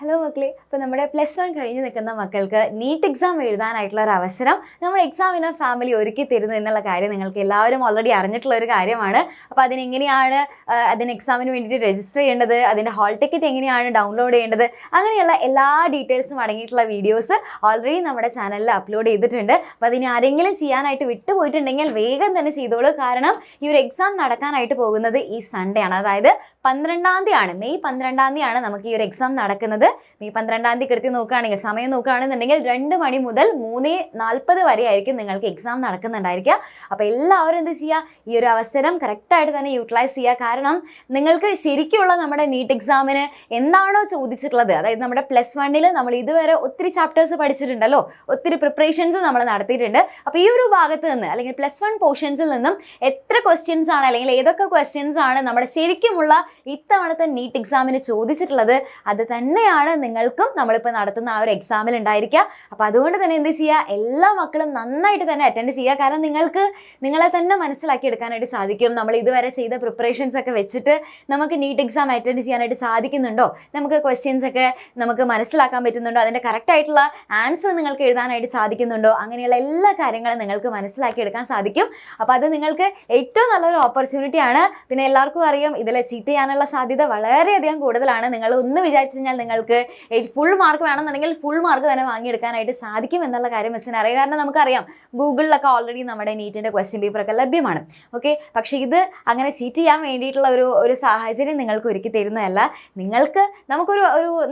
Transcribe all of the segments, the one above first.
Hello മക്കളെ, അപ്പോൾ നമ്മുടെ +1 കഴിഞ്ഞ് നിൽക്കുന്ന മക്കൾക്ക് നീറ്റ് എക്സാം എഴുതാനായിട്ടുള്ള ഒരു അവസരം നമ്മുടെ എക്സാമിനർ ഫാമിലി ഒരുക്കി തരുന്നു എന്നുള്ള കാര്യം നിങ്ങൾക്ക് എല്ലാവരും ഓൾറെഡി അറിഞ്ഞിട്ടുള്ള ഒരു കാര്യമാണ്. അപ്പോൾ അതിനെങ്ങനെയാണ് അതിന് എക്സാമിന് വേണ്ടിയിട്ട് രജിസ്റ്റർ ചെയ്യേണ്ടത്, അതിൻ്റെ ഹാൾ ടിക്കറ്റ് എങ്ങനെയാണ് ഡൗൺലോഡ് ചെയ്യേണ്ടത്, അങ്ങനെയുള്ള എല്ലാ ഡീറ്റെയിൽസും അടങ്ങിയിട്ടുള്ള വീഡിയോസ് ഓൾറെഡി നമ്മുടെ ചാനലിൽ അപ്ലോഡ് ചെയ്തിട്ടുണ്ട്. അപ്പോൾ അതിന് ആരെങ്കിലും ചെയ്യാനായിട്ട് വിട്ടുപോയിട്ടുണ്ടെങ്കിൽ വേഗം തന്നെ ചെയ്തോളൂ. കാരണം ഈ ഒരു എക്സാം നടക്കാനായിട്ട് പോകുന്നത് ഈ സൺഡേ ആണ്, അതായത് 12-ാം തീയതിയാണ്, മെയ് 12-ാം തീയതിയാണ് നമുക്ക് ഈ ഒരു എക്സാം നടക്കുന്നത്. മെയ് 12-ാം തീയതി കൃത്യം നോക്കുകയാണെങ്കിൽ, സമയം നോക്കുകയാണെന്നുണ്ടെങ്കിൽ 2 മണി മുതൽ 3:40 വരെ ആയിരിക്കും നിങ്ങൾക്ക് എക്സാം നടക്കുന്നുണ്ടായിരിക്കുക. അപ്പോൾ എല്ലാവരും എന്ത് ചെയ്യുക, ഈ ഒരു അവസരം കറക്റ്റായിട്ട് തന്നെ യൂട്ടിലൈസ് ചെയ്യുക. കാരണം നിങ്ങൾക്ക് ശരിക്കുള്ള നമ്മുടെ നീറ്റ് എക്സാമിന് എന്താണോ ചോദിച്ചിട്ടുള്ളത്, അതായത് നമ്മുടെ +1-ൽ നമ്മൾ ഇതുവരെ ഒത്തിരി ചാപ്റ്റേഴ്സ് പഠിച്ചിട്ടുണ്ടല്ലോ, ഒത്തിരി പ്രിപ്പറേഷൻസ് നമ്മൾ നടത്തിയിട്ടുണ്ട്. അപ്പോൾ ഈ ഒരു ഭാഗത്ത് നിന്ന് അല്ലെങ്കിൽ +1 പോർഷൻസിൽ നിന്നും എത്ര ക്വസ്റ്റ്യൻസ് ആണ് അല്ലെങ്കിൽ ഏതൊക്കെ ക്വസ്റ്റ്യൻസ് ആണ് നമ്മുടെ ശരിക്കുമുള്ള ഇത്തവണത്തെ നീറ്റ് എക്സാമിന് ചോദിച്ചിട്ടുള്ളത്, അത് തന്നെയാണ് നിങ്ങൾക്കും നമ്മളിപ്പോൾ നടത്തുന്ന ആ ഒരു എക്സാമിൽ ഉണ്ടായിരിക്കുക. അപ്പോൾ അതുകൊണ്ട് തന്നെ എന്ത് ചെയ്യുക, എല്ലാ മക്കളും നന്നായിട്ട് തന്നെ അറ്റൻഡ് ചെയ്യുക. കാരണം നിങ്ങൾക്ക് നിങ്ങളെ തന്നെ മനസ്സിലാക്കി എടുക്കാനായിട്ട് സാധിക്കും. നമ്മൾ ഇതുവരെ ചെയ്ത പ്രിപ്പറേഷൻസ് ഒക്കെ വെച്ചിട്ട് നമുക്ക് നീറ്റ് എക്സാം അറ്റൻഡ് ചെയ്യാനായിട്ട് സാധിക്കുന്നുണ്ടോ, നമുക്ക് ക്വസ്റ്റ്യൻസ് ഒക്കെ നമുക്ക് മനസ്സിലാക്കാൻ പറ്റുന്നുണ്ടോ, അതിൻ്റെ കറക്റ്റായിട്ടുള്ള ആൻസർ നിങ്ങൾക്ക് എഴുതാനായിട്ട് സാധിക്കുന്നുണ്ടോ, അങ്ങനെയുള്ള എല്ലാ കാര്യങ്ങളും നിങ്ങൾക്ക് മനസ്സിലാക്കി എടുക്കാൻ സാധിക്കും. അപ്പോൾ അത് നിങ്ങൾക്ക് ഏറ്റവും നല്ലൊരു ഓപ്പർച്യൂണിറ്റിയാണ്. പിന്നെ എല്ലാവർക്കും അറിയാം, ഇതിൽ ചീറ്റ് ചെയ്യാനുള്ള സാധ്യത വളരെയധികം കൂടുതലാണ്. നിങ്ങൾ ഒന്ന് വിചാരിച്ചു കഴിഞ്ഞാൽ നിങ്ങൾക്ക് ഫുൾ മാർക്ക് വേണമെന്നുണ്ടെങ്കിൽ ഫുൾ മാർക്ക് തന്നെ വാങ്ങിയെടുക്കാനായിട്ട് സാധിക്കും എന്നുള്ള കാര്യം മിസ്സിന് അറിയാം. കാരണം നമുക്കറിയാം, ഗൂഗിളിലൊക്കെ ഓൾറെഡി നമ്മുടെ നീറ്റിൻ്റെ ക്വസ്റ്റ്യൻ പേപ്പറൊക്കെ ലഭ്യമാണ്. ഓക്കെ, പക്ഷേ ഇത് അങ്ങനെ ചീറ്റ് ചെയ്യാൻ വേണ്ടിയിട്ടുള്ള ഒരു സാഹചര്യം നിങ്ങൾക്ക് ഒരുക്കി തരുന്നതല്ല.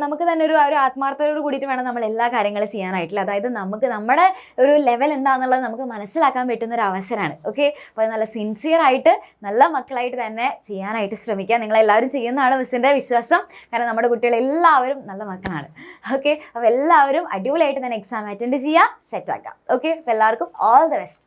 നമുക്ക് തന്നെ ഒരു ആത്മാർത്ഥതയോട് കൂടിയിട്ട് വേണം നമ്മൾ എല്ലാ കാര്യങ്ങളും ചെയ്യാനായിട്ടില്ല. അതായത് നമ്മുടെ ഒരു ലെവൽ എന്താണെന്നുള്ളത് നമുക്ക് മനസ്സിലാക്കാൻ പറ്റുന്ന ഒരു അവസരമാണ്. ഓക്കെ, അപ്പോൾ നല്ല സിൻസിയറായിട്ട് നല്ല മക്കളായിട്ട് തന്നെ ചെയ്യാനായിട്ട് ശ്രമിക്കുക. നിങ്ങളെല്ലാവരും ചെയ്യുന്നതാണ് മിസ്സിൻ്റെ വിശ്വാസം. കാരണം നമ്മുടെ കുട്ടികളെല്ലാവരും നല്ല മക്കളാണ്. ഓക്കെ, അപ്പോൾ എല്ലാവരും അടിപൊളിയായിട്ട് തന്നെ എക്സാം അറ്റൻഡ് ചെയ്യുക, സെറ്റാക്കാം. ഓക്കെ, അപ്പോൾ എല്ലാവർക്കും ഓൾ ദ ബെസ്റ്റ്.